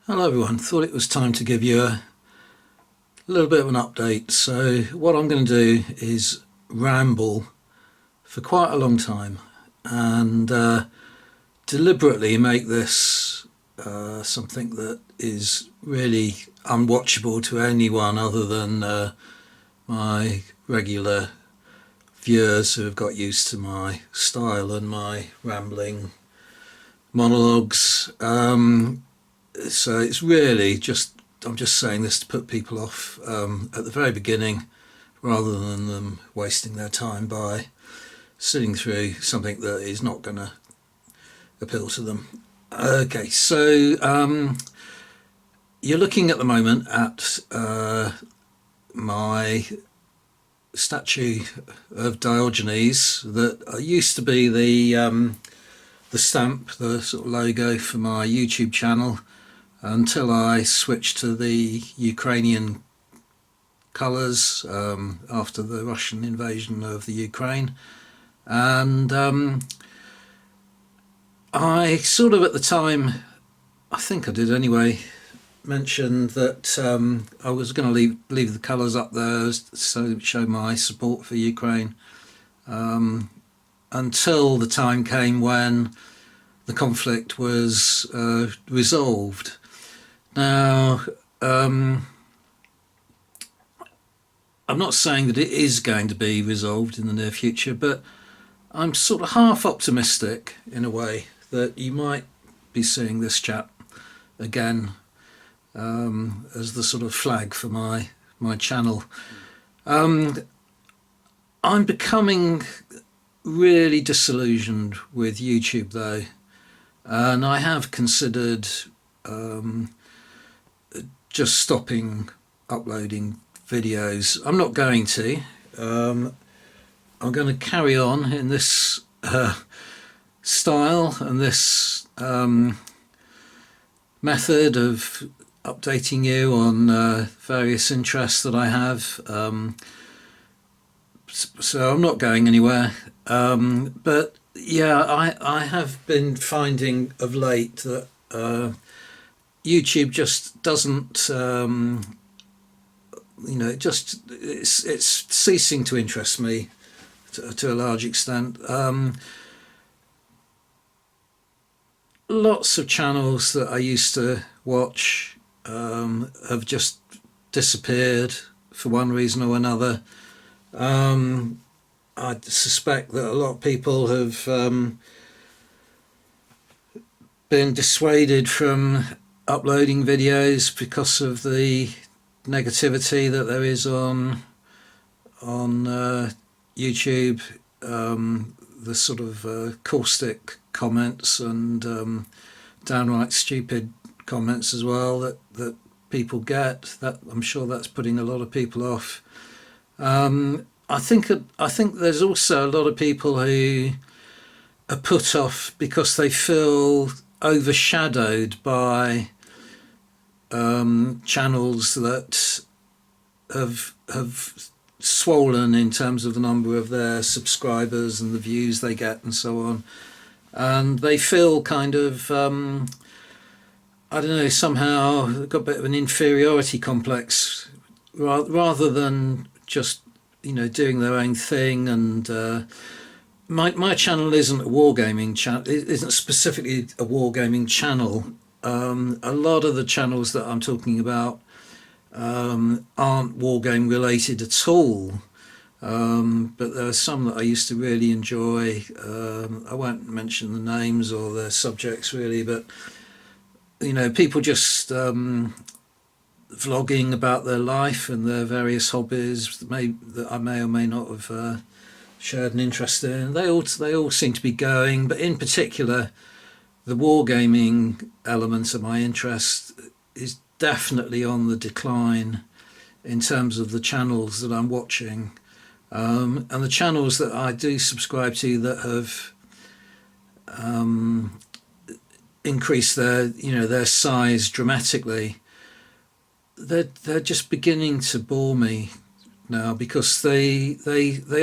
Hello everyone, thought it was time to give you a little bit of an update. So what I'm going to do is ramble for quite a long time and deliberately make this something that is really unwatchable to anyone other than my regular viewers who have got used to my style and my rambling monologues. So it's really just, I'm just saying this to put people off at the very beginning rather than them wasting their time by sitting through something that is not going to appeal to them. Okay, so you're looking at the moment at my statue of Diogenes that used to be the stamp, the sort of logo for my YouTube channel, until I switched to the Ukrainian colours after the Russian invasion of the Ukraine. And I sort of at the time, I think I did anyway, mentioned that I was going to leave the colours up there so show my support for Ukraine until the time came when the conflict was resolved. Now, I'm not saying that it is going to be resolved in the near future, but I'm sort of half optimistic in a way that you might be seeing this chap again as the sort of flag for my channel. I'm becoming really disillusioned with YouTube though, and I have considered just stopping uploading videos. I'm not going to. I'm going to carry on in this style and this method of updating you on various interests that I have. So I'm not going anywhere. But yeah, I have been finding of late that YouTube just doesn't, it's ceasing to interest me to a large extent. Lots of channels that I used to watch have just disappeared for one reason or another. I suspect that a lot of people have been dissuaded from uploading videos because of the negativity that there is on YouTube, the sort of caustic comments and downright stupid comments as well that people get. That I'm sure that's putting a lot of people off. I think there's also a lot of people who are put off because they feel overshadowed by channels that have swollen in terms of the number of their subscribers and the views they get and so on, and they feel kind of I don't know, somehow got a bit of an inferiority complex rather than just doing their own thing. And my channel isn't a wargaming channel. It isn't specifically a wargaming channel. A lot of the channels that I'm talking about aren't wargame related at all. But there are some that I used to really enjoy. I won't mention the names or their subjects really, but people just vlogging about their life and their various hobbies that I may or may not have shared an interest in. They all seem to be going, but in particular, the wargaming element of my interest is definitely on the decline in terms of the channels that I'm watching, and the channels that I do subscribe to that have increased their size dramatically. They're just beginning to bore me now because they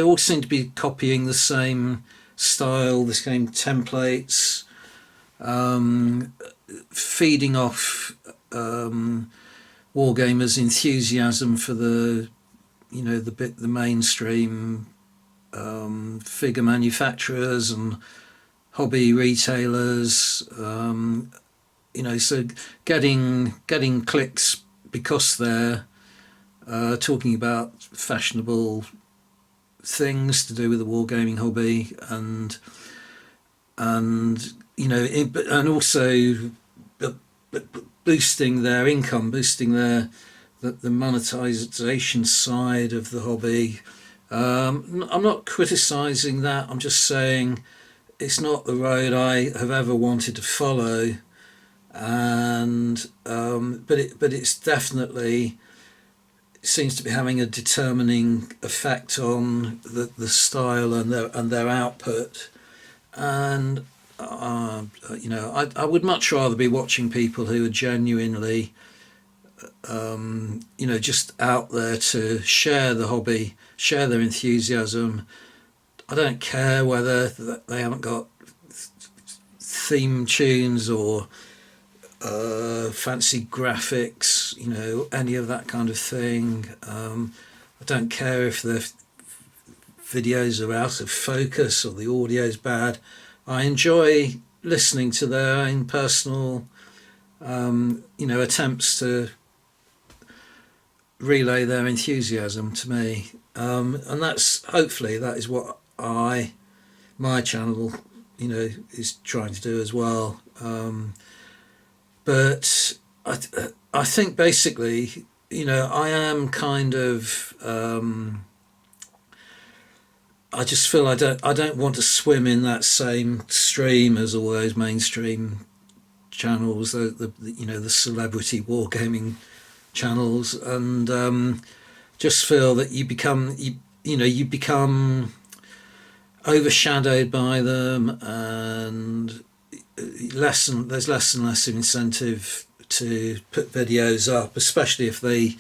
all seem to be copying the same style, the same templates, feeding off wargamers' enthusiasm for the mainstream figure manufacturers and hobby retailers. So getting clicks because they're talking about fashionable things to do with the wargaming hobby, and also boosting their income, boosting the monetization side of the hobby. I'm not criticizing that. I'm just saying it's not the road I have ever wanted to follow, and but it's definitely seems to be having a determining effect on the style and their output. And I would much rather be watching people who are genuinely just out there to share the hobby, share their enthusiasm. I don't care whether they haven't got theme tunes or fancy graphics, any of that kind of thing. I don't care if their videos are out of focus or the audio is bad. I enjoy listening to their own personal, attempts to relay their enthusiasm to me, and that's hopefully that is what my channel, is trying to do as well. But I think basically, I am kind of. I just feel I don't want to swim in that same stream as all those mainstream channels, the celebrity wargaming channels, and just feel that you become overshadowed by them, and there's less and less incentive to put videos up, especially if they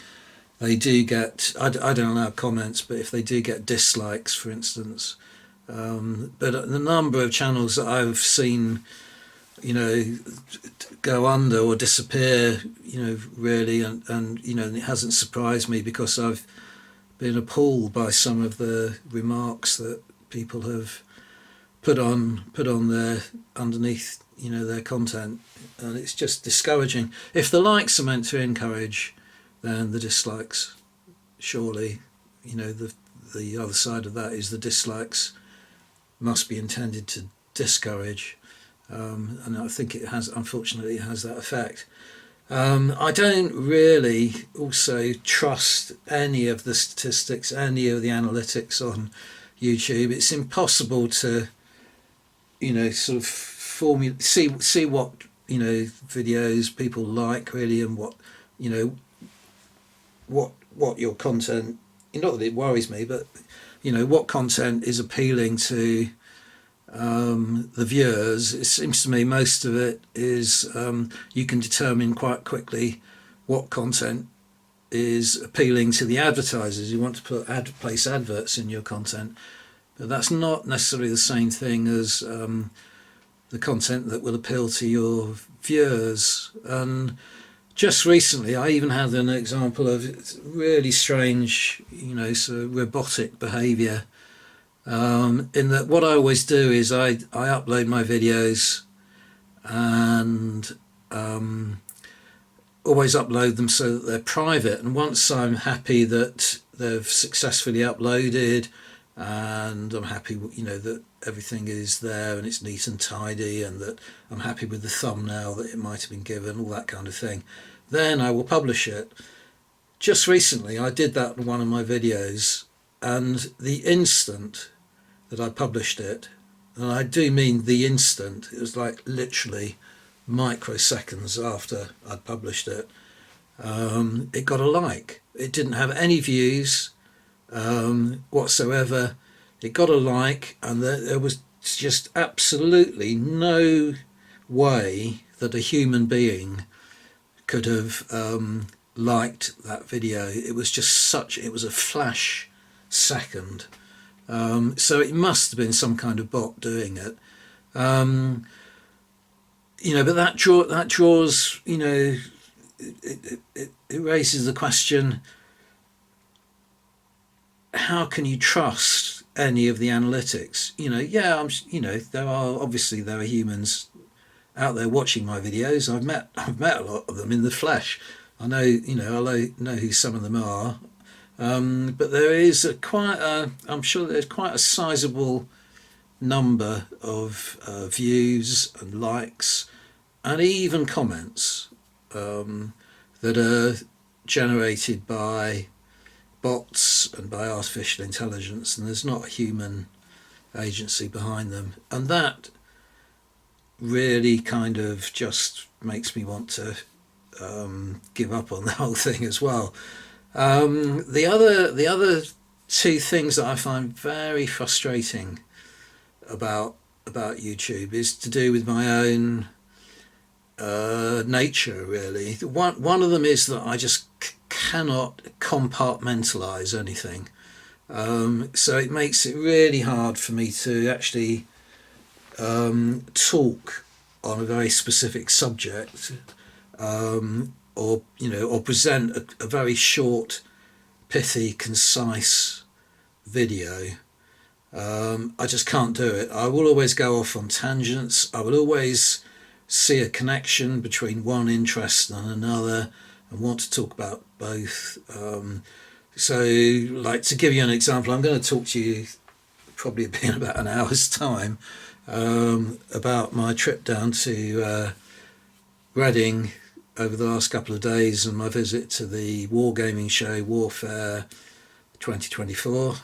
do get, I don't allow comments, but if they do get dislikes, for instance. But the number of channels that I've seen, go under or disappear, really, and it hasn't surprised me because I've been appalled by some of the remarks that people have put on their underneath, their content, and it's just discouraging. If the likes are meant to encourage, then the dislikes, surely, the other side of that is the dislikes must be intended to discourage, and I think unfortunately it has that effect. I don't really also trust any of the statistics, any of the analytics on YouTube. It's impossible to, sort of see what, videos people like really, and what, what your content, not that it worries me, but what content is appealing to the viewers. It seems to me most of it is you can determine quite quickly what content is appealing to the advertisers. You want to place adverts in your content, but that's not necessarily the same thing as the content that will appeal to your viewers. And just recently, I even had an example of really strange, sort of robotic behaviour. In that, what I always do is I upload my videos, and always upload them so that they're private. And once I'm happy that they've successfully uploaded, and I'm happy, that everything is there and it's neat and tidy, and that I'm happy with the thumbnail that it might have been given, all that kind of thing, then I will publish it. Just recently I did that in one of my videos, and the instant that I published it, and I do mean the instant, it was like literally microseconds after I'd published it, it got a like. It didn't have any views whatsoever. It got a like, and there was just absolutely no way that a human being could have liked that video. It was just it was a flash second. So it must have been some kind of bot doing it. But that draws, it raises the question: how can you trust any of the analytics? There are humans out there watching my videos. I've met a lot of them in the flesh. I know who some of them are. But there is I'm sure there's quite a sizable number of views and likes and even comments that are generated by bots and by artificial intelligence, and there's not a human agency behind them. And that really kind of just makes me want to give up on the whole thing as well. The other two things that I find very frustrating about YouTube is to do with my own nature. Really, one of them is that I just cannot compartmentalize anything. So it makes it really hard for me to actually talk on a very specific subject, or present a very short, pithy, concise video. I just can't do it. I will always go off on tangents. I will always see a connection between one interest and another and want to talk about both. So, like, to give you an example, I'm going to talk to you probably in about an hour's time about my trip down to Reading over the last couple of days and my visit to the wargaming show Warfare 2024.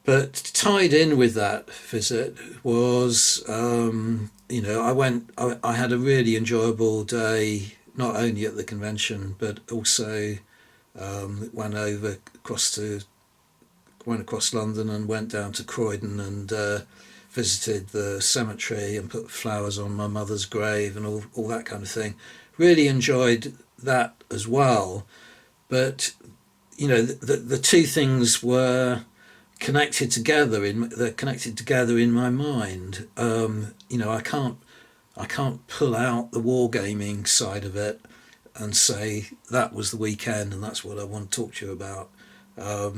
But tied in with that visit was, I had a really enjoyable day, not only at the convention, but also went across London and went down to Croydon and visited the cemetery and put flowers on my mother's grave and all that kind of thing. Really enjoyed that as well. But, the two things were connected together in my mind. I can't pull out the wargaming side of it and say that was the weekend and that's what I want to talk to you about. I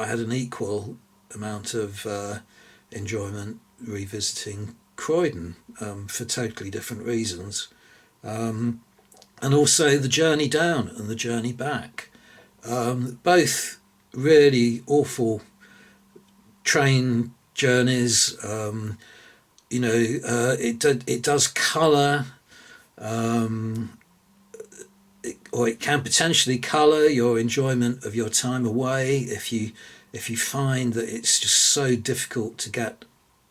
had an equal amount of enjoyment revisiting Croydon for totally different reasons, and also the journey down and the journey back, both really awful train journeys. It does colour, or it can potentially colour your enjoyment of your time away if you find that it's just so difficult to get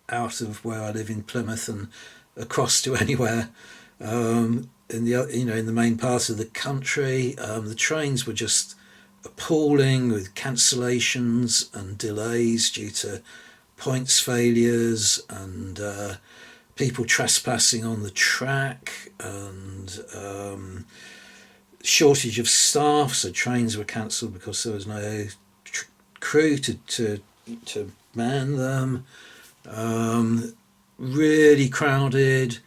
out of where I live in Plymouth and across to anywhere in the main part of the country. The trains were just appalling, with cancellations and delays due to points failures and people trespassing on the track, and shortage of staff, so trains were cancelled because there was no crew to man them. Really crowded,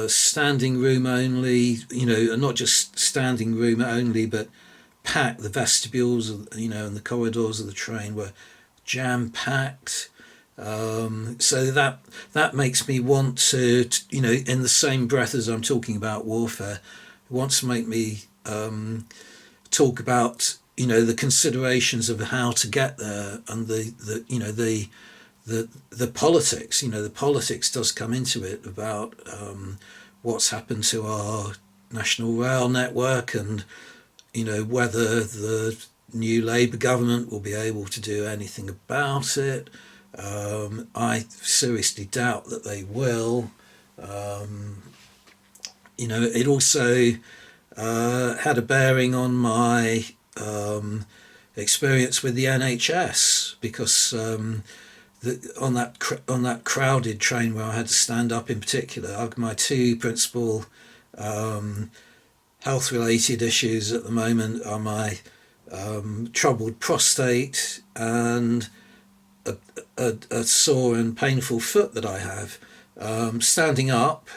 standing room only, and not just standing room only, but packed. The vestibules, and the corridors of the train were jam-packed. So that makes me want to, in the same breath as I'm talking about warfare, wants to make me talk about the considerations of how to get there, and the politics. The politics does come into it about what's happened to our national rail network, and whether the new Labour government will be able to do anything about it. I seriously doubt that they will. It also had a bearing on my experience with the NHS, because on that crowded train where I had to stand up in particular, my two principal health-related issues at the moment are my troubled prostate and a sore and painful foot that I have. Standing up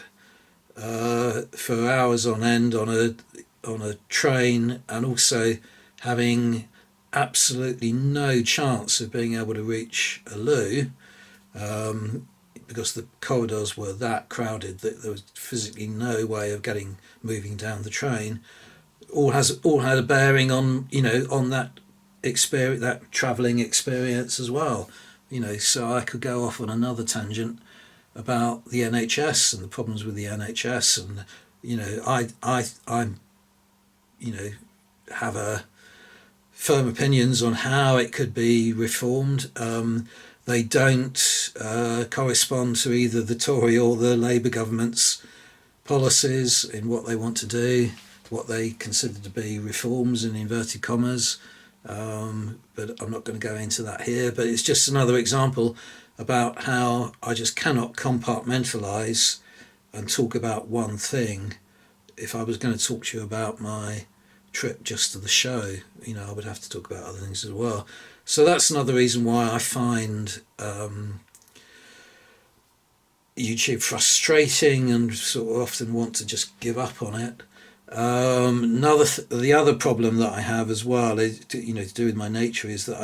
for hours on end on a train, and also having absolutely no chance of being able to reach a loo, because the corridors were that crowded that there was physically no way of moving down the train. All had a bearing on on that experience, that travelling experience as well. So I could go off on another tangent about the NHS and the problems with the NHS, and I'm have a firm opinions on how it could be reformed. They don't correspond to either the Tory or the Labour government's policies in what they want to do, what they consider to be reforms in inverted commas. But I'm not going to go into that here. But it's just another example about how I just cannot compartmentalise and talk about one thing. If I was going to talk to you about my trip just to the show, I would have to talk about other things as well. So that's another reason why I find YouTube frustrating and sort of often want to just give up on it. The other problem that I have as well is to do with my nature is that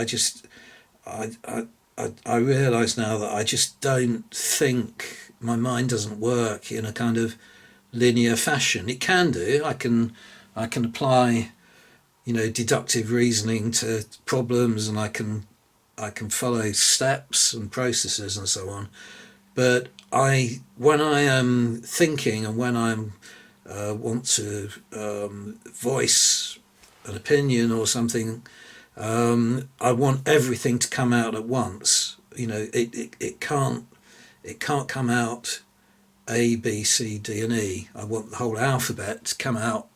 I realise now that I just don't think, my mind doesn't work in a kind of linear fashion. It can do. I can apply deductive reasoning to problems, and I can follow steps and processes and so on. But when I am thinking and when I'm want to voice an opinion or something, I want everything to come out at once. It can't come out A, B, C, D, and E. I want the whole alphabet to come out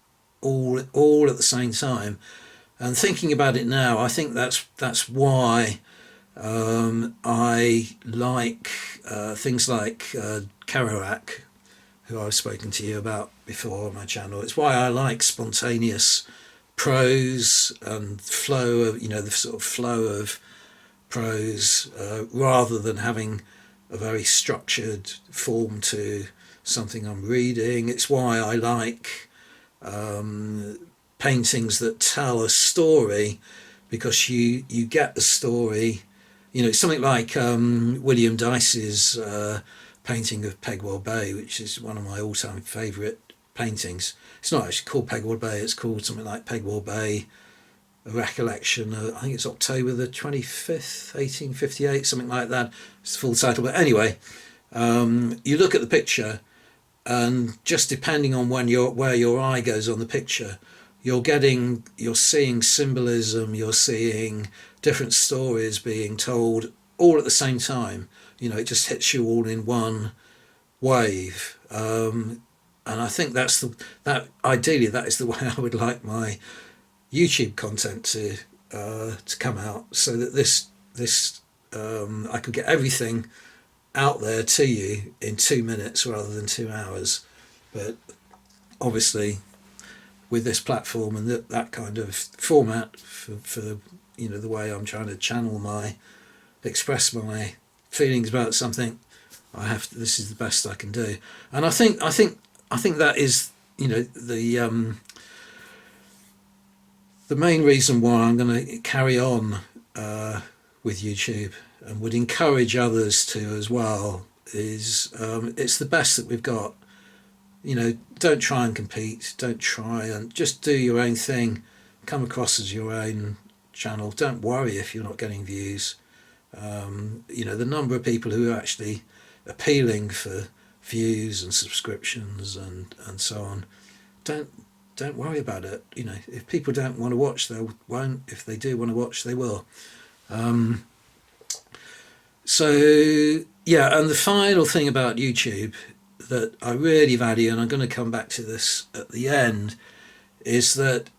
all at the same time. And thinking about it now, I think that's why I like things like Kerouac, who I've spoken to you about before on my channel. It's why I like spontaneous prose and flow of the sort of flow of prose, rather than having a very structured form to something I'm reading. It's why I like paintings that tell a story, because you get the story. Something like William Dyce's painting of Pegwell Bay, which is one of my all-time favourite paintings. It's not actually called Pegwell Bay, it's called something like Pegwell Bay, A Recollection. I think it's October the 25th, 1858, something like that. It's the full title. But anyway, you look at the picture, and just depending on where your eye goes on the picture, you're seeing symbolism, you're seeing different stories being told all at the same time. It just hits you all in one wave. And I think ideally that is the way I would like my YouTube content to come out, so that this I could get everything out there to you in 2 minutes rather than 2 hours. But obviously, with this platform and that kind of format for the way I'm trying to express my feelings about something, this is the best I can do. And I think that is the main reason why I'm going to carry on with YouTube, and would encourage others to as well, is it's the best that we've got. Don't try and compete, don't try and just do your own thing, come across as your own channel. Don't worry if you're not getting views. The number of people who are actually appealing for views and subscriptions and so on, don't worry about it. If people don't want to watch, they won't. If they do want to watch, they will. So yeah, and the final thing about YouTube that I really value, and I'm going to come back to this at the end, is that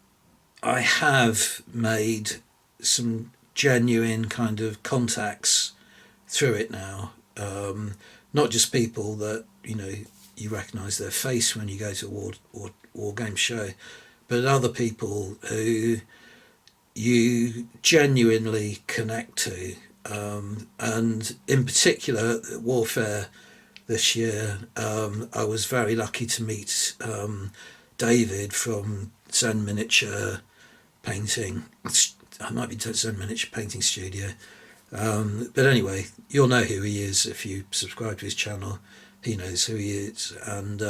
I have made some genuine kind of contacts through it now. Not just people that you recognise their face when you go to a war game show, but other people who you genuinely connect to. And in particular, Warfare this year, I was very lucky to meet David from Zen Miniature Painting. I might be Zen Miniature Painting Studio. But anyway, you'll know who he is if you subscribe to his channel. He knows who he is, and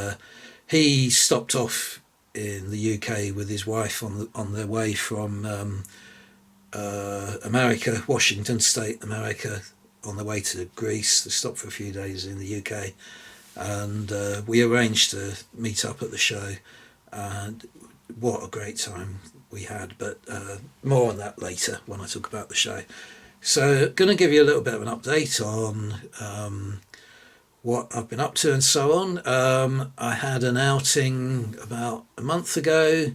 he stopped off in the UK with his wife on their way from America, Washington State, America, on their way to Greece. They stopped for a few days in the UK, and we arranged to meet up at the show, and what a great time we had. But more on that later when I talk about the show. So going to give you a little bit of an update on what I've been up to and so on. I had an outing about a month ago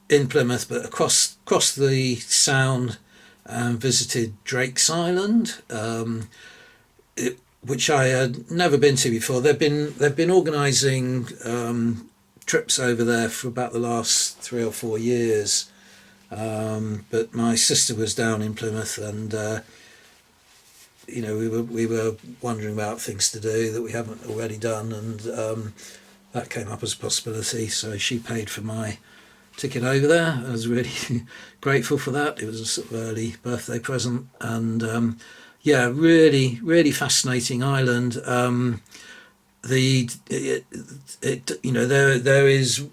in Plymouth, but across the Sound, and visited Drake's Island, which I had never been to before. They've been organising trips over there for about the last 3 or 4 years, but my sister was down in Plymouth, and we were wondering about things to do that we haven't already done, and that came up as a possibility. So she paid for my ticket over there. I was really grateful for that. It was a sort of early birthday present, and really, really fascinating island. There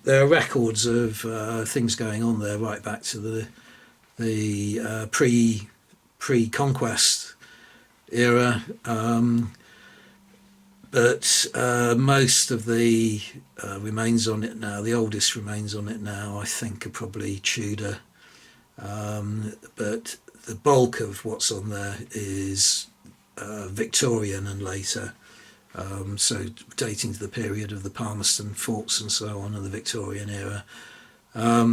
are records of things going on there right back to the pre-conquest era, but most of the remains on it now, the oldest remains on it now, I think, are probably Tudor, but the bulk of what's on there is Victorian and later, so dating to the period of the Palmerston forts and so on, of the Victorian era. At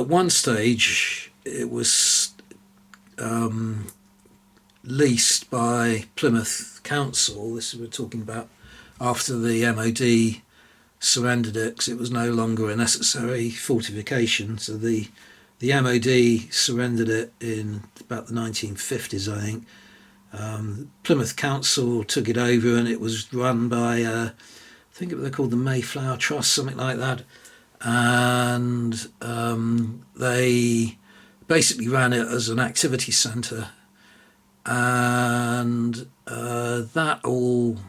one stage it was leased by Plymouth Council. This we're talking about after the MOD surrendered it, because it was no longer a necessary fortification. So the MOD surrendered it in about the 1950s, I think. Plymouth Council took it over, and it was run by I think they're called the Mayflower Trust, something like that, and they basically ran it as an activity centre, and that all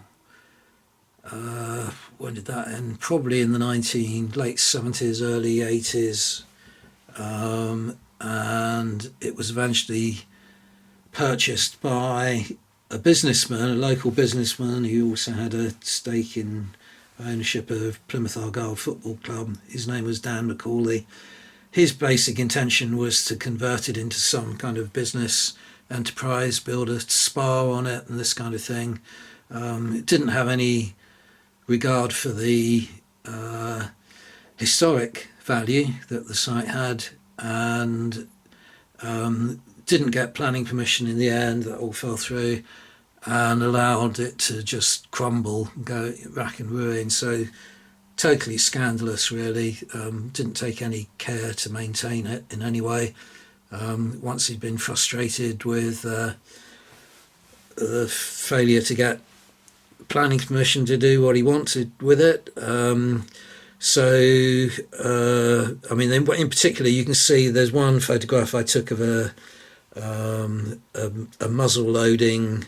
when did that end? Probably in the late 70s, early 80s, and it was eventually purchased by a businessman, a local businessman, who also had a stake in ownership of Plymouth Argyle Football Club. His name was Dan McCauley. His basic intention was to convert it into some kind of business enterprise, build a spa on it and this kind of thing. It didn't have any regard for the historic value that the site had, and didn't get planning permission in the end. That all fell through and allowed it to just crumble and go rack and ruin. So totally scandalous, really. Didn't take any care to maintain it in any way. Once he'd been frustrated with the failure to get planning permission to do what he wanted with it. In particular, you can see there's one photograph I took of a muzzle-loading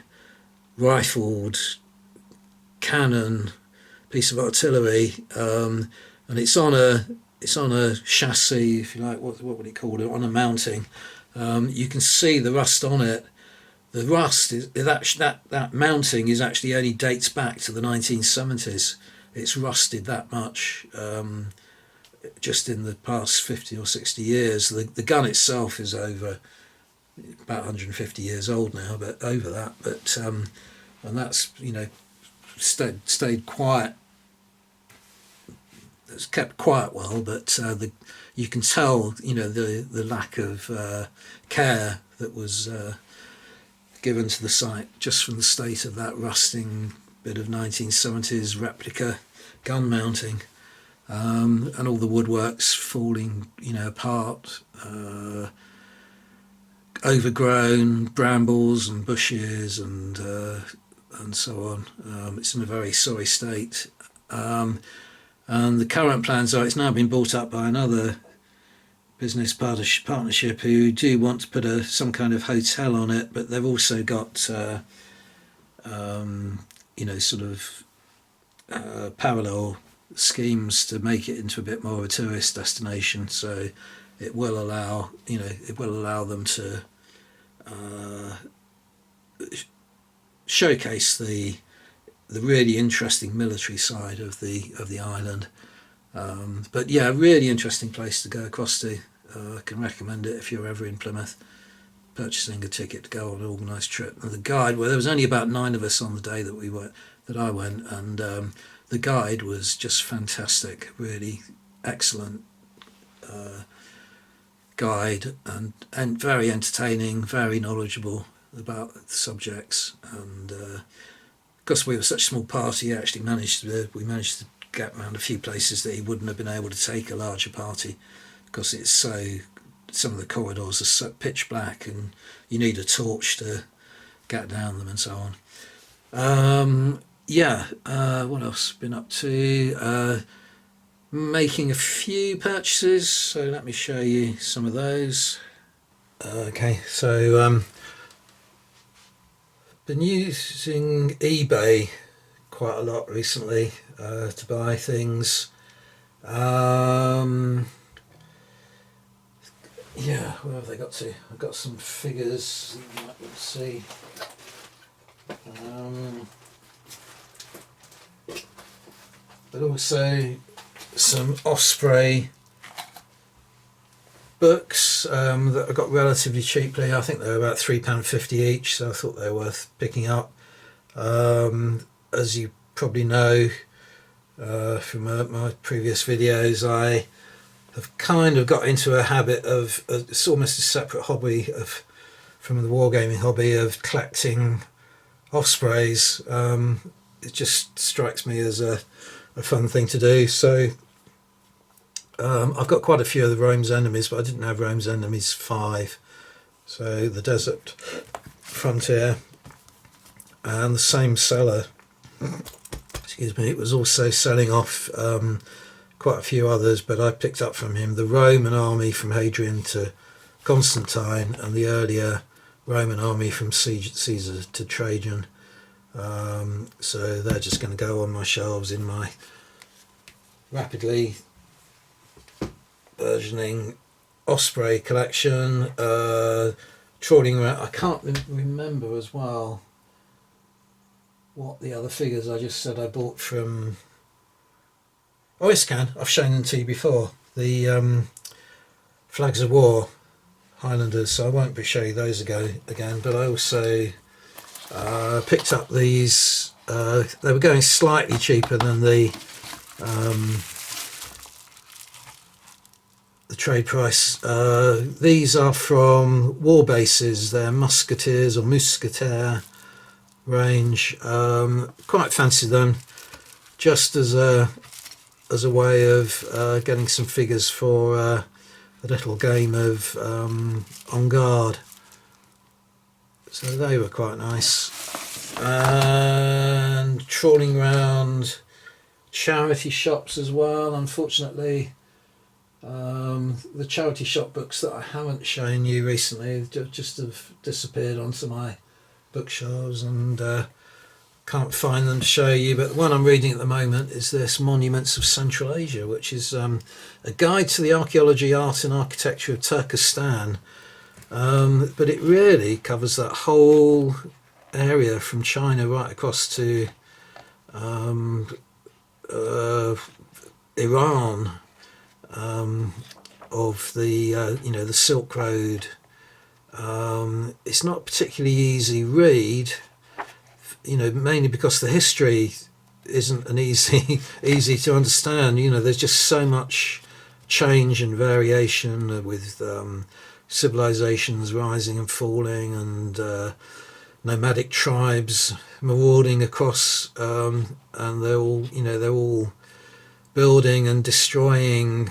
rifled cannon piece of artillery, and it's on a chassis, if you like. What would it call it? On a mounting. You can see the rust on it. The rust is that mounting is actually only dates back to the 1970s. It's rusted that much just in the past 50 or 60 years. The gun itself is over about 150 years old now, but over that. But and that's stayed quiet. It's kept quiet well, but you can tell the lack of care that was given to the site just from the state of that rusting bit of 1970s replica gun mounting, and all the woodworks falling apart, overgrown brambles and bushes and and so on. It's in a very sorry state. And the current plans are it's now been bought up by another business partnership who do want to put some kind of hotel on it, but they've also got sort of parallel schemes to make it into a bit more of a tourist destination. So it will allow them to showcase the really interesting military side of the island. But yeah, really interesting place to go across to. I can recommend it if you're ever in Plymouth, purchasing a ticket to go on an organised trip. And the guide, well, there was only about 9 of us on the day that I went, and the guide was just fantastic, really excellent guide, and very entertaining, very knowledgeable about the subjects. And because we were such a small party, we managed to get around a few places that he wouldn't have been able to take a larger party, because some of the corridors are so pitch black and you need a torch to get down them and so on. What else been up to? Making a few purchases, so let me show you some of those. Okay, so been using eBay quite a lot recently to buy things. Where have they got to? I've got some figures you might want to see. But also some Osprey books that I got relatively cheaply. I think they were about £3.50 each, so I thought they were worth picking up. As you probably know from my previous videos, I have kind of got into a habit of it's almost a separate hobby from the wargaming hobby of collecting Ospreys. It just strikes me as a fun thing to do. So I've got quite a few of the Rome's Enemies, but I didn't have Rome's Enemies 5. So the Desert Frontier, and the same seller, excuse me, it was also selling off quite a few others, but I picked up from him the Roman army from Hadrian to Constantine, and the earlier Roman army from Caesar to Trajan. So they're just going to go on my shelves in my rapidly burgeoning Osprey collection. Trawling around, I can't remember as well what the other figures I just said I bought from. Oh, yes, I've shown them to you before. The Flags of War Highlanders, so I won't be showing those again. But I also picked up these. They were going slightly cheaper than the trade price. These are from War Bases. They're Musketeers or Mousquetaire range. Quite fancy them, just as a way of getting some figures for a little game of On Guard. So they were quite nice. And trawling around charity shops as well. Unfortunately, the charity shop books that I haven't shown you recently just have disappeared onto my bookshelves, and can't find them to show you. But the one I'm reading at the moment is this Monuments of Central Asia, which is a guide to the archaeology, art and architecture of Turkestan. But it really covers that whole area from China right across to Iran, of the Silk Road. It's not a particularly easy read, mainly because the history isn't an easy to understand. There's just so much change and variation with civilizations rising and falling, and nomadic tribes marauding across, and they're all building and destroying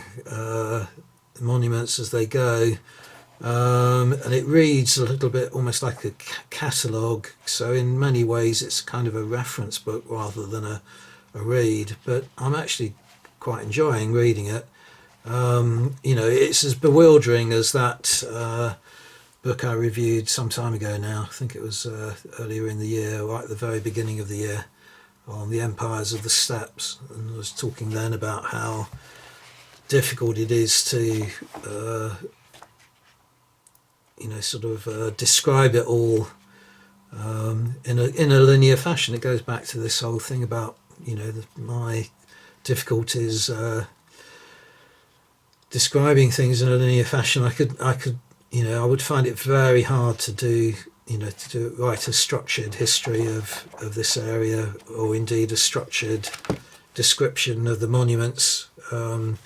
monuments as they go. and it reads a little bit almost like a catalogue. So in many ways, it's kind of a reference book rather than a read. But I'm actually quite enjoying reading it. It's as bewildering as that book I reviewed some time ago now. I think it was earlier in the year, right at the very beginning of the year, on the empires of the steppes, and I was talking then about how difficult it is to describe it all in a linear fashion. It goes back to this whole thing about my difficulties describing things in a linear fashion. I would find it very hard to write a structured history of this area, or indeed a structured description of the monuments. And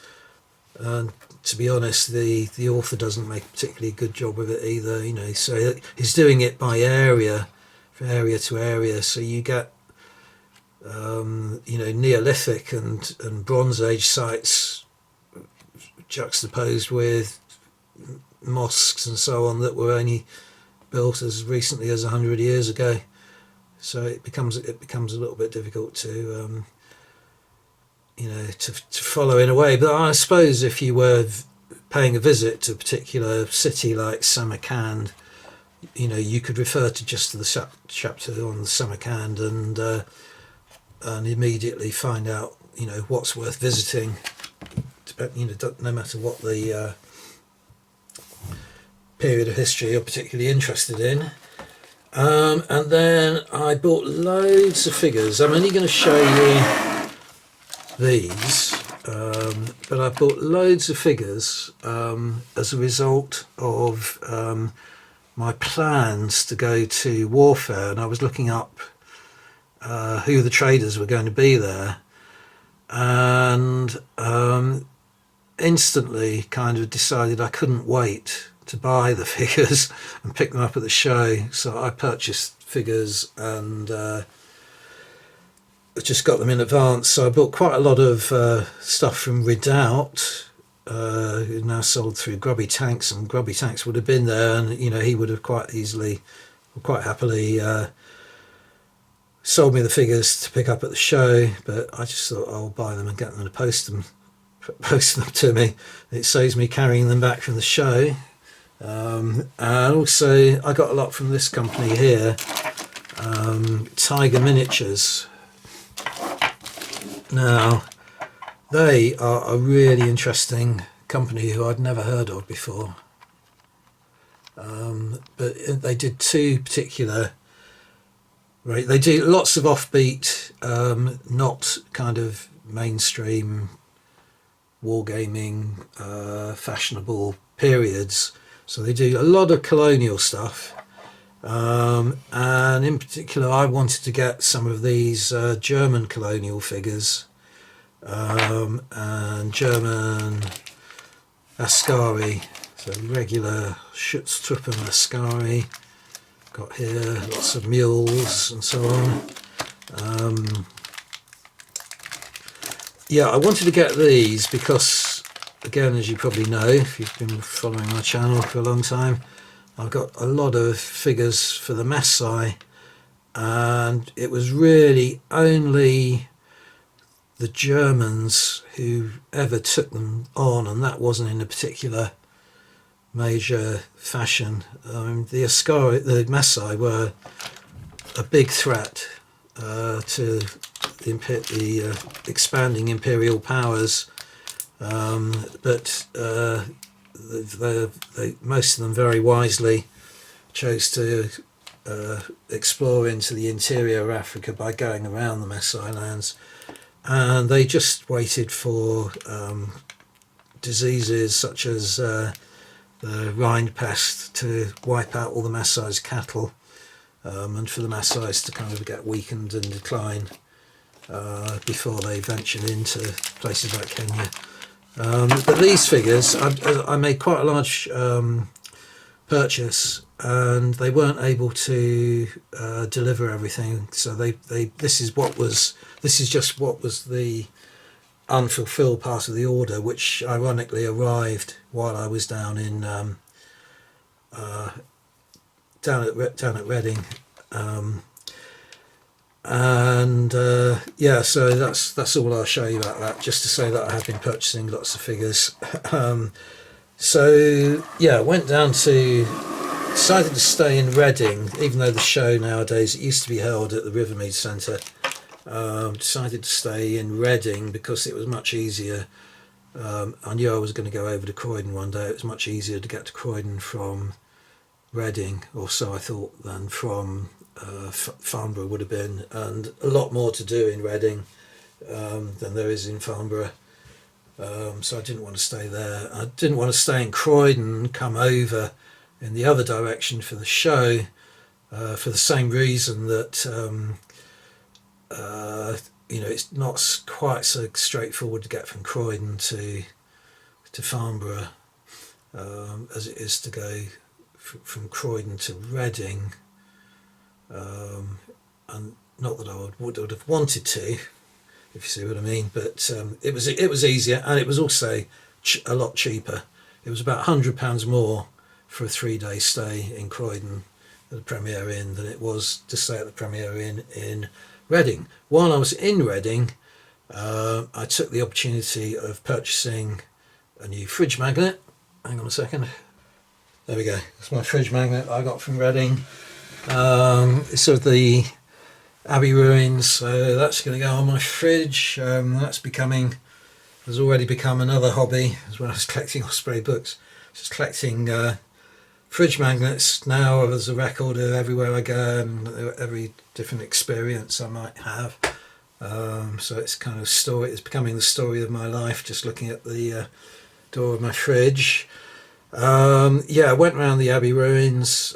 to be honest, the author doesn't make a particularly good job of it either. So he's doing it by area, from area to area. So you get Neolithic and Bronze Age sites juxtaposed with mosques and so on that were only built as recently as 100 years ago. So it becomes a little bit difficult to follow in a way. But I suppose if you were paying a visit to a particular city like Samarkand, you could refer to just to the chapter on Samarkand and immediately find out what's worth visiting. No matter what the period of history you're particularly interested in. And then I bought loads of figures. I'm only going to show you these, but I bought loads of figures as a result of my plans to go to Warfare, and I was looking up who the traders were going to be there, and instantly kind of decided I couldn't wait to buy the figures and pick them up at the show. So I purchased figures and just got them in advance. So I bought quite a lot of stuff from Redoubt, who now sold through Grubby Tanks, and Grubby Tanks would have been there, and he would have quite happily sold me the figures to pick up at the show. But I just thought I'll buy them and get them to post them to me. It saves me carrying them back from the show. And also I got a lot from this company here, Tiger Miniatures. Now they are a really interesting company who I'd never heard of before, but they did two particular, right, they do lots of offbeat, not kind of mainstream wargaming fashionable periods. So they do a lot of colonial stuff, and in particular I wanted to get some of these German colonial figures, and German Ascari, so regular Schutztruppen Ascari, got here lots of mules and so on. Yeah, I wanted to get these because, again, as you probably know, if you've been following my channel for a long time, I've got a lot of figures for the Maasai, and it was really only the Germans who ever took them on, and that wasn't in a particular major fashion. The Ascari, the Maasai, were a big threat to the expanding imperial powers, but most of them very wisely chose to explore into the interior of Africa by going around the Maasai lands, and they just waited for diseases such as the Rhine pest to wipe out all the Maasai's cattle, and for the Maasai's to kind of get weakened and decline before they ventured into places like Kenya. But these figures, I made quite a large purchase, and they weren't able to deliver everything. So this is just what was the unfulfilled part of the order, which ironically arrived while I was down in down at Reading. Yeah, so that's all I'll show you about that, just to say that I have been purchasing lots of figures. So yeah, decided to stay in Reading, even though the show nowadays, it used to be held at the Rivermead Centre. Decided to stay in Reading because it was much easier. I knew I was going to go over to Croydon one day. It was much easier to get to Croydon from Reading, or so I thought, than from Farnborough would have been, and a lot more to do in Reading than there is in Farnborough. So I didn't want to stay there. I didn't want to stay in Croydon, come over in the other direction for the show, for the same reason that it's not quite so straightforward to get from Croydon to Farnborough as it is to go from Croydon to Reading. And not that I would have wanted to, if you see what I mean, but it was easier, and it was also a lot cheaper. It was about £100 more for a 3-day stay in Croydon at the Premier Inn than it was to stay at the Premier Inn in Reading. While I was in Reading, I took the opportunity of purchasing a new fridge magnet. Hang on a second. There we go. It's my fridge magnet I got from Reading. It's sort of the Abbey ruins, so that's going to go on my fridge. Has already become another hobby, as well as collecting Osprey books. Just collecting fridge magnets now as a record of everywhere I go and every different experience I might have. So it's kind of it's becoming the story of my life, just looking at the door of my fridge. I went around the Abbey ruins.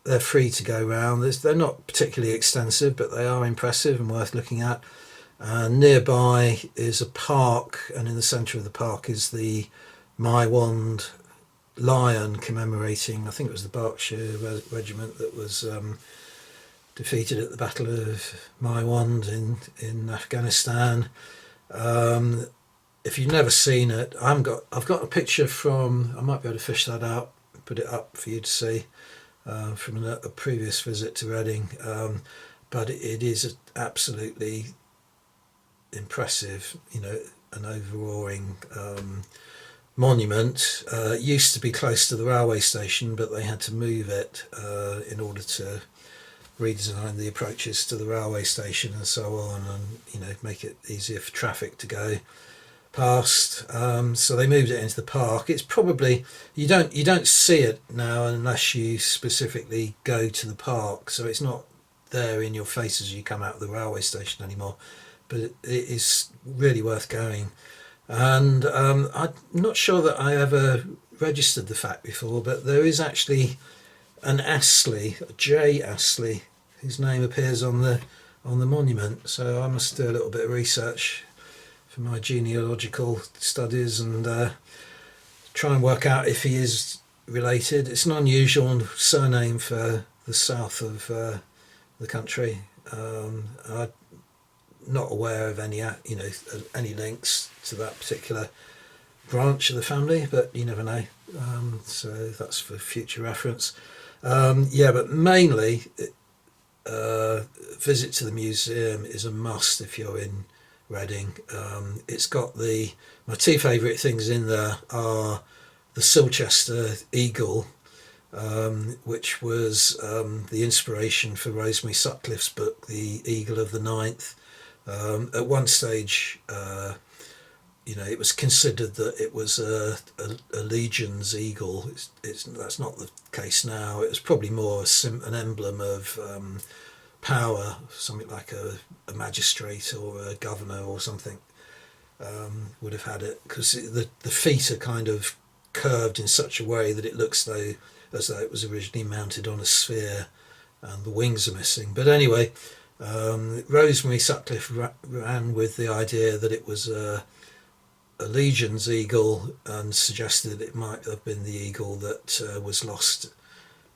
They're free to go round. They're not particularly extensive, but they are impressive and worth looking at. Nearby is a park, and in the centre of the park is the Maiwand lion commemorating, I think it was the Berkshire regiment that was defeated at the Battle of Maiwand in Afghanistan. If you've never seen it, I've got a picture from, I might be able to fish that out, put it up for you to see, from a previous visit to Reading, but it is absolutely impressive, an overawing monument. It used to be close to the railway station, but they had to move it in order to redesign the approaches to the railway station and so on, and make it easier for traffic to go past. So they moved it into the park. It's probably you don't see it now unless you specifically go to the park, so it's not there in your face as you come out of the railway station anymore, but it is really worth going. And I'm not sure that I ever registered the fact before, but there is actually an Astley, a J Astley, whose name appears on the monument, so I must do a little bit of research for my genealogical studies and try and work out if he is related. It's an unusual surname for the south of the country. I'm not aware of any links to that particular branch of the family, but you never know. So that's for future reference. But mainly, visit to the museum is a must if you're in Reading. It's got my two favourite things in there are the Silchester eagle, which was the inspiration for Rosemary Sutcliffe's book, The Eagle of the Ninth. At one stage, it was considered that it was a legion's eagle. That's not the case now. It was probably more an emblem of power, something like a magistrate or a governor or something would have had it, because the feet are kind of curved in such a way that it looks as though it was originally mounted on a sphere, and the wings are missing. But anyway, Rosemary Sutcliffe ran with the idea that it was a legion's eagle, and suggested it might have been the eagle that was lost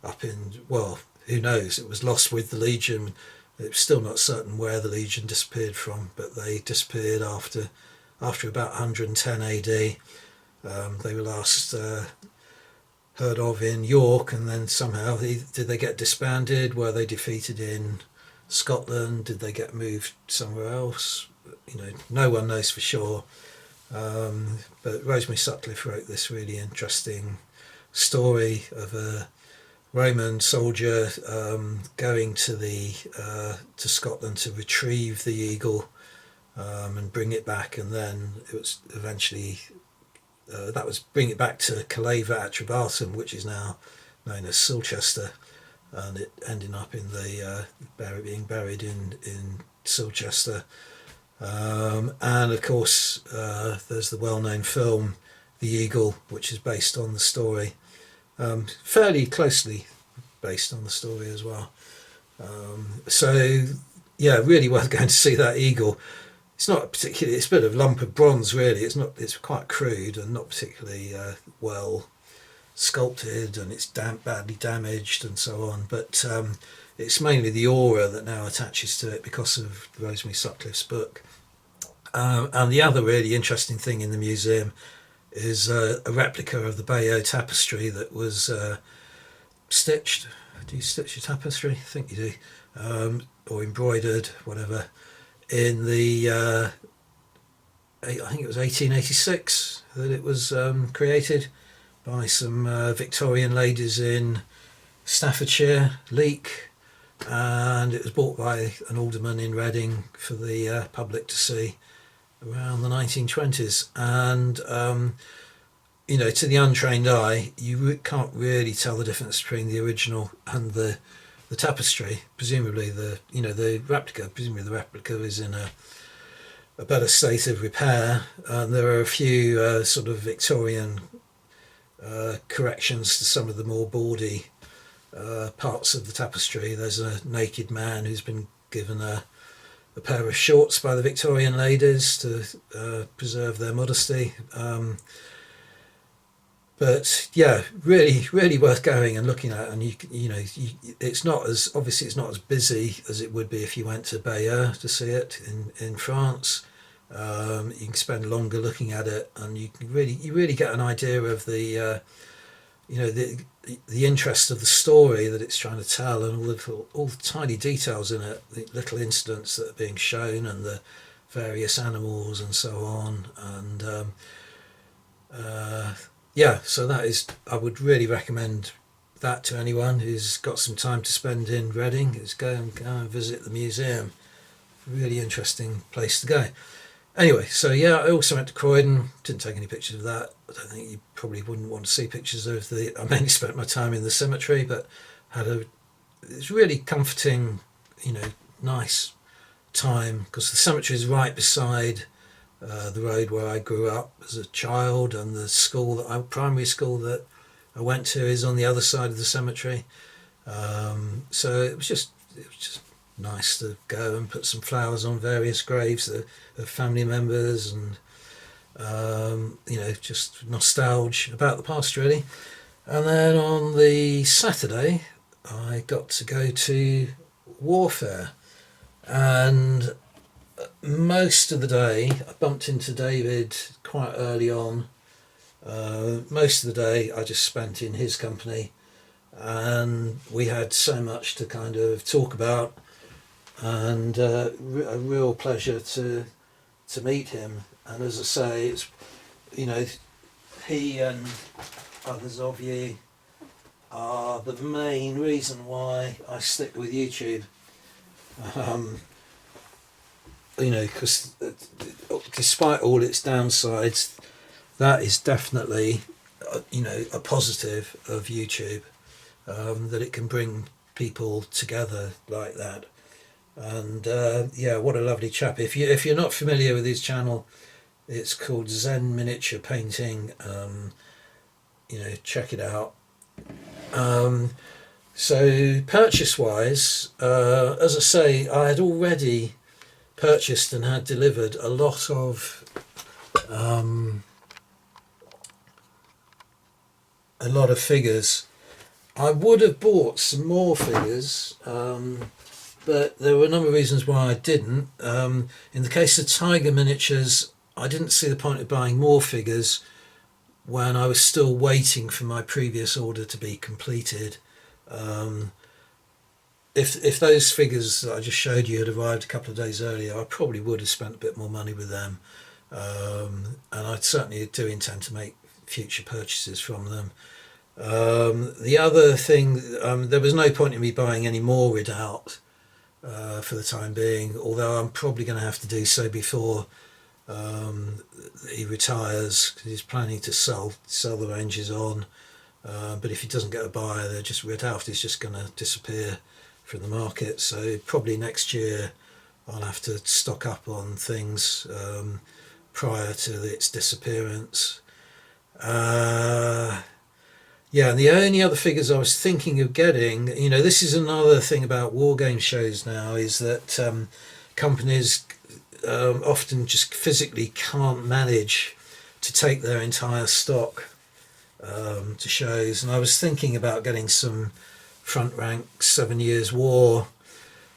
up in, well, who knows, it was lost with the legion. It's still not certain where the legion disappeared from, but they disappeared after about 110 AD. They were last heard of in York, and then somehow did they get disbanded? Were they defeated in Scotland? Did they get moved somewhere else? No one knows for sure. But Rosemary Sutcliffe wrote this really interesting story of a Roman soldier going to Scotland to retrieve the eagle and bring it back, and then it was eventually that was bring it back to Caleva at Trebarton, which is now known as Silchester, and it ending up in the being buried in Silchester. And of course there's the well-known film The Eagle, which is based on the story, fairly closely based on the story as well. So yeah, really worth going to see that eagle. It's not particularly, it's a bit of lump of bronze really. It's quite crude and not particularly well sculpted, and it's badly damaged and so on, but it's mainly the aura that now attaches to it because of Rosemary Sutcliffe's book. And the other really interesting thing in the museum is a replica of the Bayeux tapestry that was stitched. Do you stitch a tapestry? I think you do. Or embroidered, whatever, in the I think it was 1886 that it was created by some Victorian ladies in Staffordshire, Leek, and it was bought by an alderman in Reading for the public to see around the 1920s. And to the untrained eye, you can't really tell the difference between the original and the tapestry. Presumably the replica is in a better state of repair, and there are a few sort of Victorian corrections to some of the more bawdy parts of the tapestry. There's a naked man who's been given a pair of shorts by the Victorian ladies to preserve their modesty. But yeah, really, really worth going and looking at. And it's not as busy as it would be if you went to Bayeux to see it in France. You can spend longer looking at it, and you really get an idea of the interest of the story that it's trying to tell, and all the tiny details in it, the little incidents that are being shown, and the various animals and so on. And so that is, I would really recommend that to anyone who's got some time to spend in Reading. Is go and visit the museum. Really interesting place to go. Anyway, so yeah, I also went to Croydon. Didn't take any pictures of that. I don't think you probably wouldn't want to see pictures of I mainly spent my time in the cemetery, but it's really comforting, nice time, because the cemetery is right beside the road where I grew up as a child, and the primary school that I went to is on the other side of the cemetery. So it was just nice to go and put some flowers on various graves of family members, and just nostalgia about the past really. And then on the Saturday I got to go to Warfare, and most of the day I bumped into David quite early on. Most of the day I just spent in his company, and we had so much to kind of talk about, and a real pleasure to meet him. And as I say, it's he and others of you are the main reason why I stick with YouTube. Because despite all its downsides, that is definitely a positive of YouTube, that it can bring people together like that. And what a lovely chap. If you're not familiar with his channel, it's called Zen Miniature Painting. Check it out. So purchase wise, as I say, I had already purchased and had delivered a lot of figures. I would have bought some more figures, but there were a number of reasons why I didn't. In the case of Tiger Miniatures, I didn't see the point of buying more figures when I was still waiting for my previous order to be completed. Um, if those figures that I just showed you had arrived a couple of days earlier, I probably would have spent a bit more money with them, and I certainly do intend to make future purchases from them. The other thing, there was no point in me buying any more Ridout for the time being, although I'm probably going to have to do so before he retires, because he's planning to sell the ranges on. But if he doesn't get a buyer, they're just Ridout is just going to disappear from the market. So probably next year I'll have to stock up on things prior to its disappearance. Yeah, and the only other figures I was thinking of getting, this is another thing about war game shows now, is that companies often just physically can't manage to take their entire stock to shows. And I was thinking about getting some front rank 7 Years War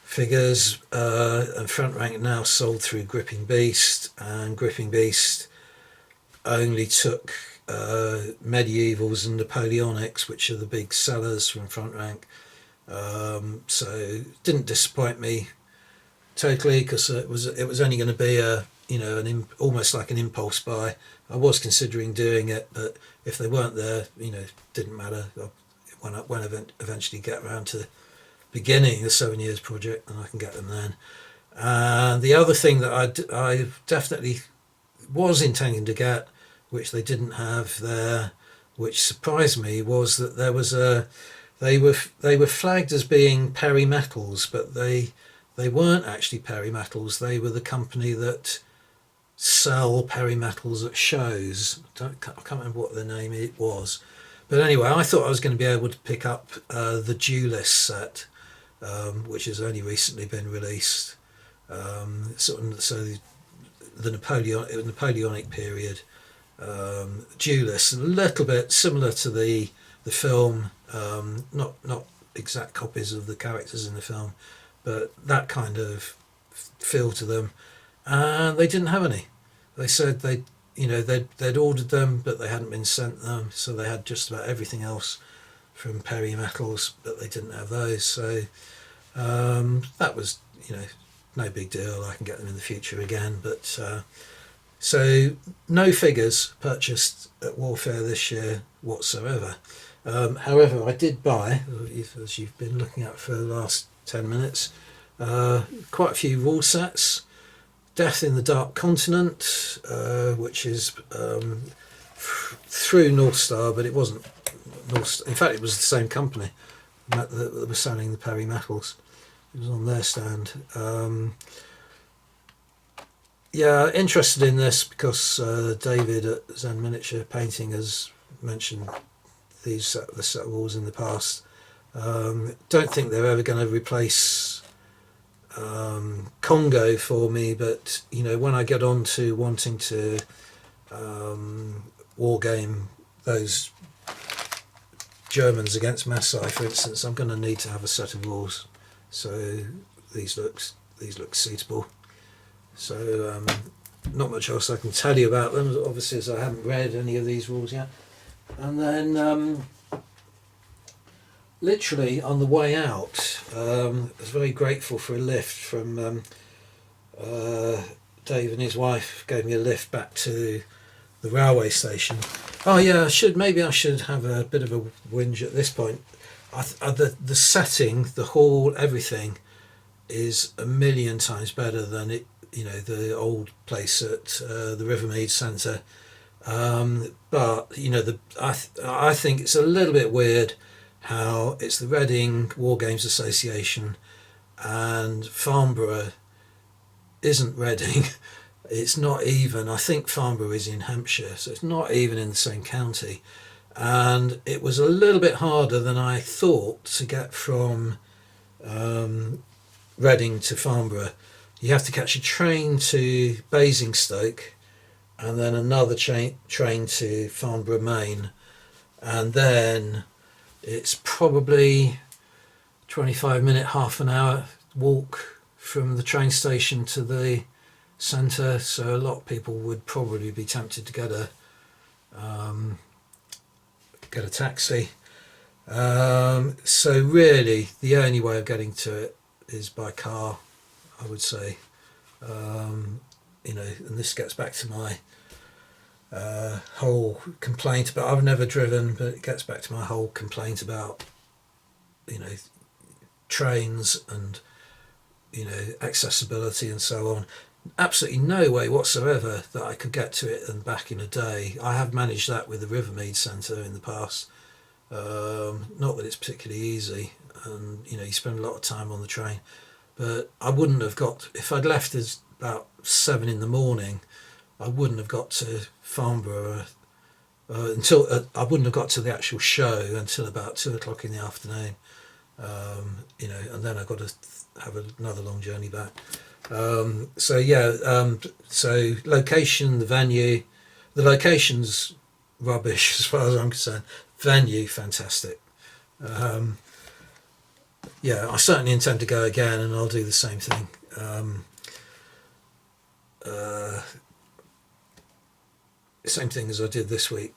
figures, and front rank now sold through Gripping Beast, and Gripping Beast only took medievals and Napoleonics, which are the big sellers from front rank. So it didn't disappoint me totally, because it was only going to be almost like an impulse buy. I was considering doing it, but if they weren't there, didn't matter. When I eventually get around to beginning the 7 Years project, then I can get them then. And the other thing that I definitely was intending to get, which they didn't have there, which surprised me, was that there was they were flagged as being Perimetals, but they weren't actually Perimetals. They were the company that sell Perimetals at shows. I can't remember what the name it was, but anyway, I thought I was going to be able to pick up the Duelist set, which has only recently been released. So the Napoleonic period. Duelist, a little bit similar to the film, not exact copies of the characters in the film, but that kind of feel to them. And they didn't have any. They said they'd ordered them, but they hadn't been sent them, so they had just about everything else from Perimetals, but they didn't have those. So that was no big deal. I can get them in the future again, but so no figures purchased at Warfare this year whatsoever. However, I did buy, as you've been looking at for the last 10 minutes, quite a few rule sets. Death in the Dark Continent, which is through North Star, but it wasn't North Star. In fact, it was the same company that was selling the Perimetals. It was on their stand. Yeah, interested in this because David at Zen Miniature Painting has mentioned the set walls in the past. Don't think they're ever going to replace Congo for me, but when I get on to wanting to war game those Germans against Maasai, for instance, I'm going to need to have a set of rules. So these look suitable. So not much else I can tell you about them, obviously, as I haven't read any of these rules yet. And then literally on the way out, I was very grateful for a lift from Dave, and his wife gave me a lift back to the railway station. Oh yeah, I should have a bit of a whinge at this point. The setting, the hall, everything is a million times better than it. The old place at the Rivermead Centre, but I think it's a little bit weird how it's the Reading War Games Association and Farnborough isn't Reading. It's not even. I think Farnborough is in Hampshire, so it's not even in the same county. And it was a little bit harder than I thought to get from Reading to Farnborough. You have to catch a train to Basingstoke and then another train to Farnborough Main, and then it's probably 25-minute, half an hour walk from the train station to the centre. So a lot of people would probably be tempted to get get a taxi. So really, the only way of getting to it is by car, I would say. And this gets back to my whole complaint about, I've never driven, but it gets back to my whole complaint about, trains and, accessibility and so on. Absolutely no way whatsoever that I could get to it and back in a day. I have managed that with the Rivermead Centre in the past. Not that it's particularly easy, and you spend a lot of time on the train, but I wouldn't have got, if I'd left at about 7 in the morning, I wouldn't have got to Farnborough until I wouldn't have got to the actual show until about 2 o'clock in the afternoon. And then I've got to have another long journey back. So location, the location's rubbish as far as I'm concerned. Venue, fantastic. I certainly intend to go again, and I'll do the same thing. Same thing as I did this week,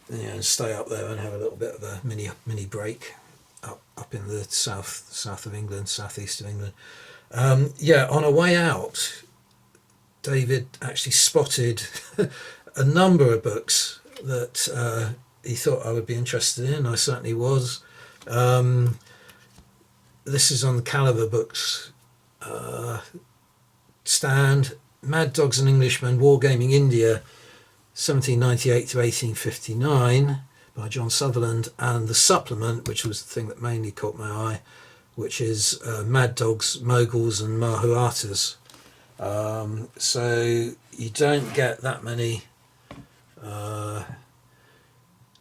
and stay up there and have a little bit of a mini break up in the south of England, southeast of England. On our way out, David actually spotted a number of books that he thought I would be interested in. I certainly was. This is on the Caliber Books stand. Mad Dogs and Englishmen, Wargaming India, 1798 to 1859 by John Sutherland, and the supplement, which was the thing that mainly caught my eye, which is Mad Dogs, Moguls and Mahuatas. So you don't get that many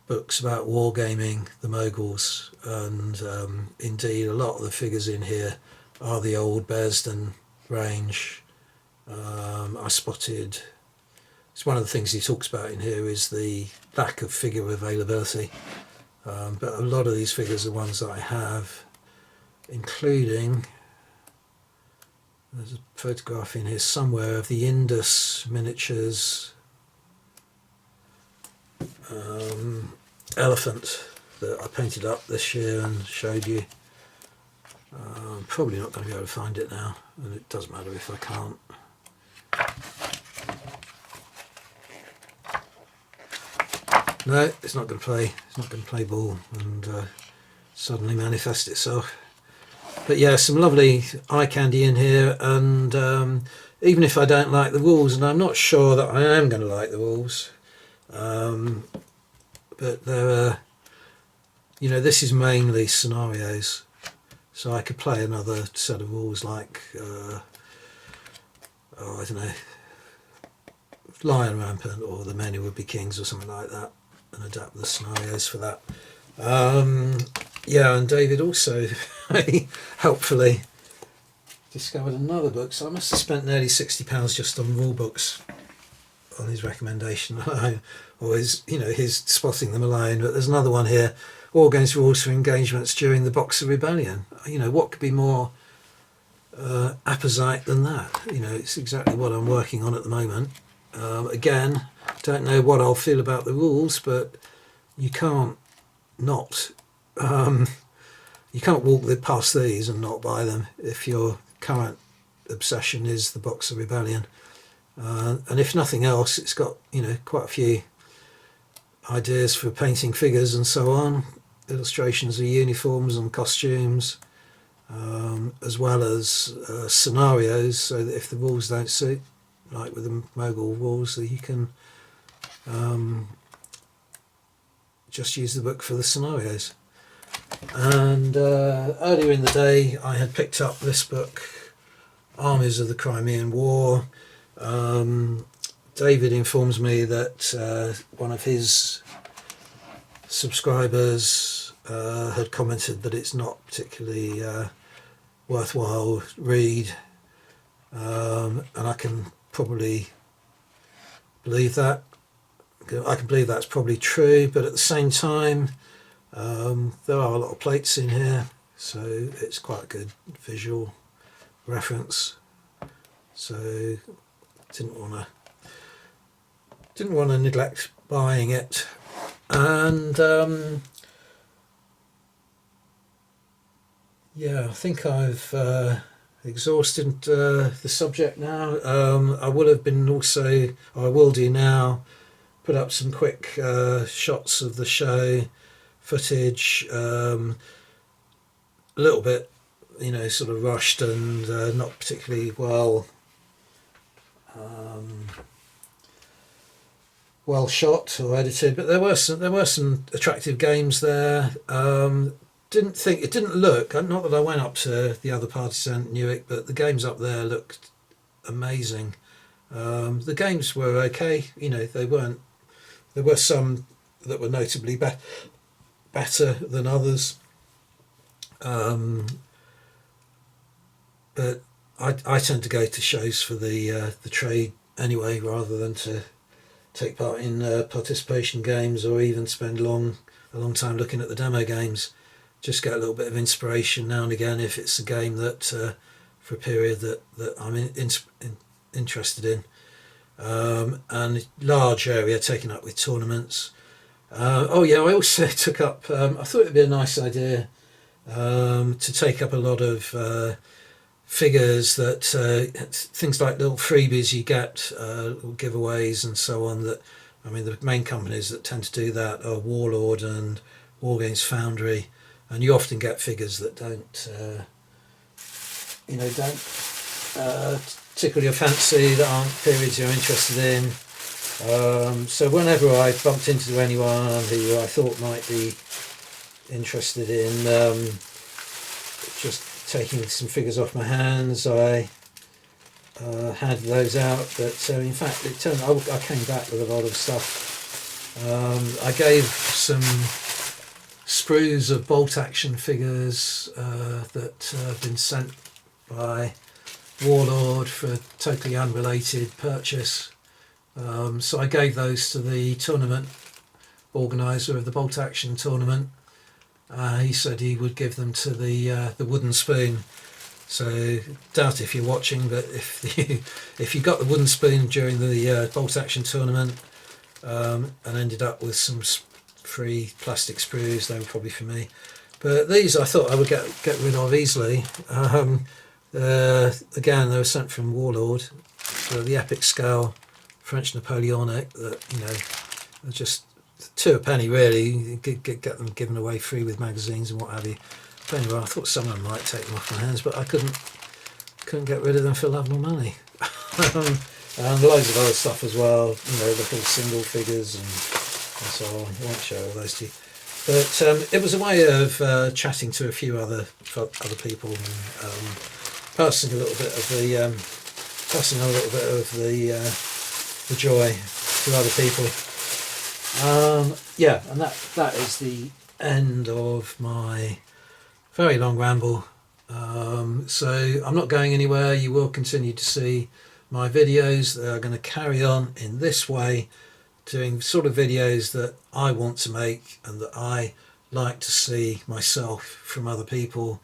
books about wargaming the Moguls, and indeed a lot of the figures in here are the old Bearsden range. I spotted, it's one of the things he talks about in here is the lack of figure availability, but a lot of these figures are ones that I have, including, there's a photograph in here somewhere of the Indus miniatures elephant that I painted up this year and showed you. I'm probably not going to be able to find it now, and it doesn't matter if I can't. No, it's not going to play. It's not going to play ball and suddenly manifest itself. But yeah, some lovely eye candy in here, and even if I don't like the rules, and I'm not sure that I am going to like the rules, but there are, this is mainly scenarios, so I could play another set of rules like, I don't know, Lion Rampant or The Men Who Would Be Kings or something like that, and adapt the scenarios for that. And David also helpfully discovered another book, so I must have spent nearly £60 just on rule books on his recommendation alone, or his spotting them alone. But there's another one here, War Games Rules for Engagements During the Boxer Rebellion. What could be more apposite than that? It's exactly what I'm working on at the moment. Again, don't know what I'll feel about the rules, but you can't not you can't walk past these and not buy them if your current obsession is the Boxer Rebellion. And if nothing else, it's got quite a few ideas for painting figures and so on, illustrations of uniforms and costumes, as well as scenarios, so that if the rules don't suit, like with the Mogul rules, that you can just use the book for the scenarios. And earlier in the day I had picked up this book, Armies of the Crimean War. David informs me that one of his subscribers had commented that it's not particularly worthwhile read, and I can probably believe that. I can believe that's probably true, but at the same time, there are a lot of plates in here, so it's quite a good visual reference. So didn't want to neglect buying it. And yeah, I think I've exhausted the subject now. I will have been also, or I will do now, put up some quick shots of the show, footage, a little bit, sort of rushed and not particularly well shot or edited, but there were some attractive games there. It didn't look, not that I went up to the other parties and knew it, but the games up there looked amazing. The games were okay, they weren't. There were some that were notably better than others, but I tend to go to shows for the trade anyway, rather than to take part in participation games or even spend a long time looking at the demo games. Just get a little bit of inspiration now and again if it's a game that for a period that I'm interested in. And large area taken up with tournaments. I also took up, I thought it'd be a nice idea to take up a lot of figures that things like little freebies you get, giveaways and so on. That, I mean, the main companies that tend to do that are Warlord and Wargames Foundry, and you often get figures that don't tickle your fancy, that aren't periods you're interested in. So whenever I bumped into anyone who I thought might be interested in just taking some figures off my hands, I handed those out. But in fact, it turned I came back with a lot of stuff. I gave some sprues of bolt action figures that have been sent by Warlord for a totally unrelated purchase. So I gave those to the tournament organiser of the bolt action tournament. He said he would give them to the wooden spoon. So doubt if you're watching, but if you got the wooden spoon during the bolt action tournament and ended up with some free plastic sprues, they were probably for me. But these I thought I would get rid of easily. Again, they were sent from Warlord. So the epic scale French Napoleonic that are just two a penny really. You get them given away free with magazines and what have you. But anyway, I thought someone might take them off my hands, but I couldn't get rid of them for love nor money. And loads of other stuff as well. Little single figures and so on. I won't show all those to you. But it was a way of chatting to a few other people and passing a little bit of the joy to other people. And that is the end of my very long ramble. So I'm not going anywhere. You will continue to see my videos. They are going to carry on in this way, doing sort of videos that I want to make and that I like to see myself from other people.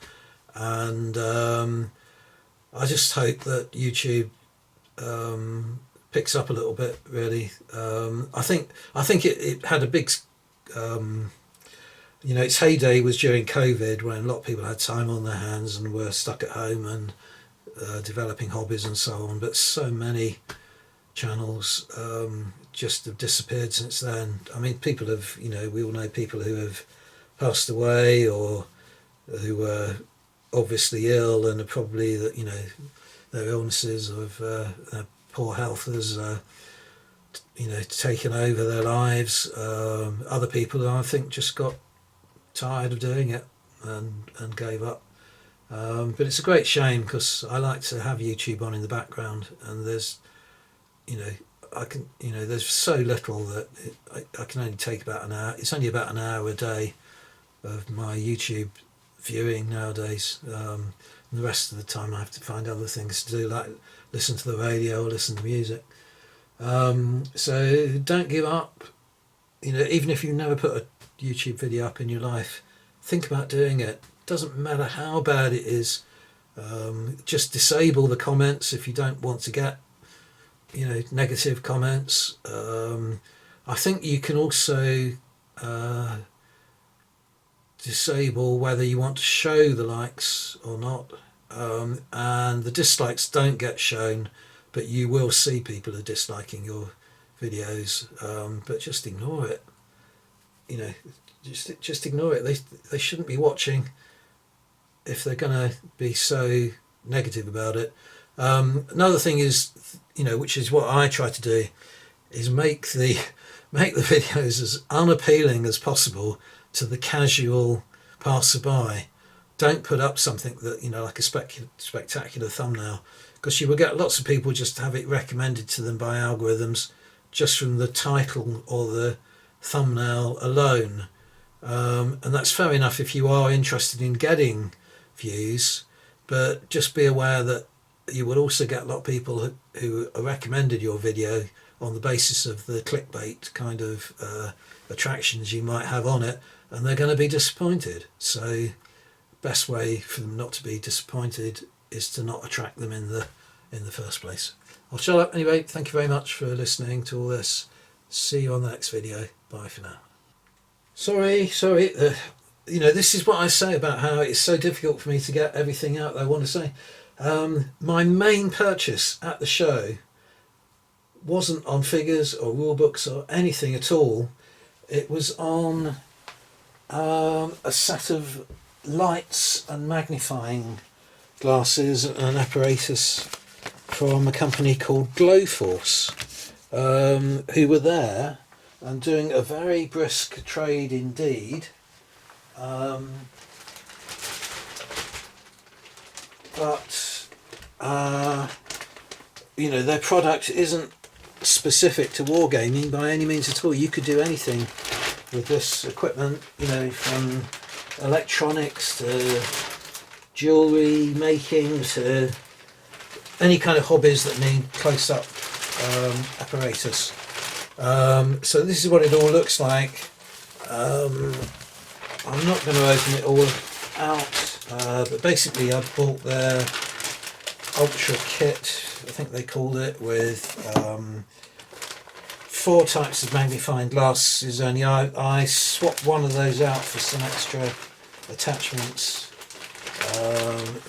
And I just hope that YouTube picks up a little bit, really. I think it had a big its heyday was during COVID, when a lot of people had time on their hands and were stuck at home and developing hobbies and so on. But so many channels just have disappeared since then. I mean, people have, we all know people who have passed away or who were obviously ill and are probably their illnesses of their poor health has taken over their lives. Other people, I think, just got tired of doing it and gave up. But it's a great shame, because I like to have YouTube on in the background, and there's there's so little that I can only take about an hour. It's only about an hour a day of my YouTube viewing nowadays. And the rest of the time I have to find other things to do, like listen to the radio or listen to music. So don't give up. Even if you never put a YouTube video up in your life, think about doing it. Doesn't matter how bad it is. Just disable the comments if you don't want to get negative comments. I think you can also disable whether you want to show the likes or not, and the dislikes don't get shown, but you will see people are disliking your videos, but just ignore it. You know, just ignore it. They shouldn't be watching if they're going to be so negative about it. Another thing is, which is what I try to do, is make the videos as unappealing as possible to the casual passerby. Don't put up something that, like a spectacular thumbnail, because you will get lots of people just have it recommended to them by algorithms just from the title or the thumbnail alone. And that's fair enough if you are interested in getting views, but just be aware that you will also get a lot of people who are recommended your video on the basis of the clickbait kind of attractions you might have on it, and they're going to be disappointed. So best way for them not to be disappointed is to not attract them in the first place. I'll shut up anyway. Thank you very much for listening to all this. See you on the next video. Bye for now. Sorry. This is what I say about how it's so difficult for me to get everything out that I want to say. My main purchase at the show wasn't on figures or rule books or anything at all. It was on a set of lights and magnifying glasses and an apparatus from a company called Glowforce, who were there and doing a very brisk trade indeed. But their product isn't specific to wargaming by any means at all. You could do anything with this equipment, from electronics to jewellery making to any kind of hobbies that need close-up apparatus. So this is what it all looks like. I'm not going to open it all out, but basically I bought their Ultra Kit, I think they called it, with 4 types of magnifying glasses. Only I swapped one of those out for some extra attachments,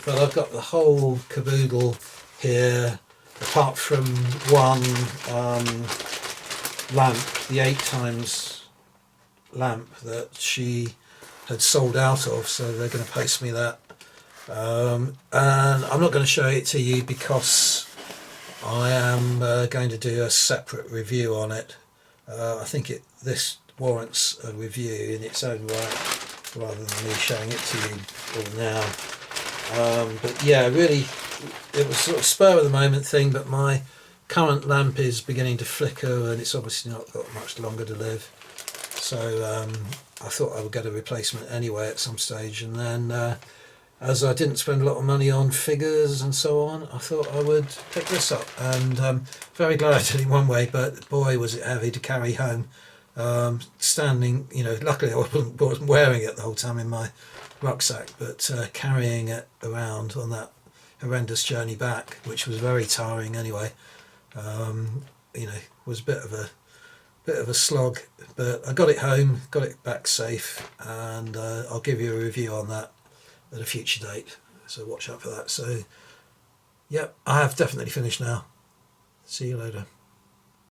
but I've got the whole caboodle here, apart from one lamp, the 8x lamp that she had sold out of, so they're going to post me that. And I'm not going to show it to you because I am going to do a separate review on it. I think this warrants a review in its own right, rather than me showing it to you all now. But yeah, really, it was sort of spur of the moment thing, but my current lamp is beginning to flicker and it's obviously not got much longer to live. So I thought I would get a replacement anyway at some stage, and then as I didn't spend a lot of money on figures and so on, I thought I would pick this up, and very glad I did in one way, but boy was it heavy to carry home. Standing, luckily I wasn't wearing it the whole time in my rucksack, but carrying it around on that horrendous journey back, which was very tiring anyway, was a bit of a slog, but I got it home, got it back safe, and I'll give you a review on that at a future date, so watch out for that. So yep, I have definitely finished now. See you later.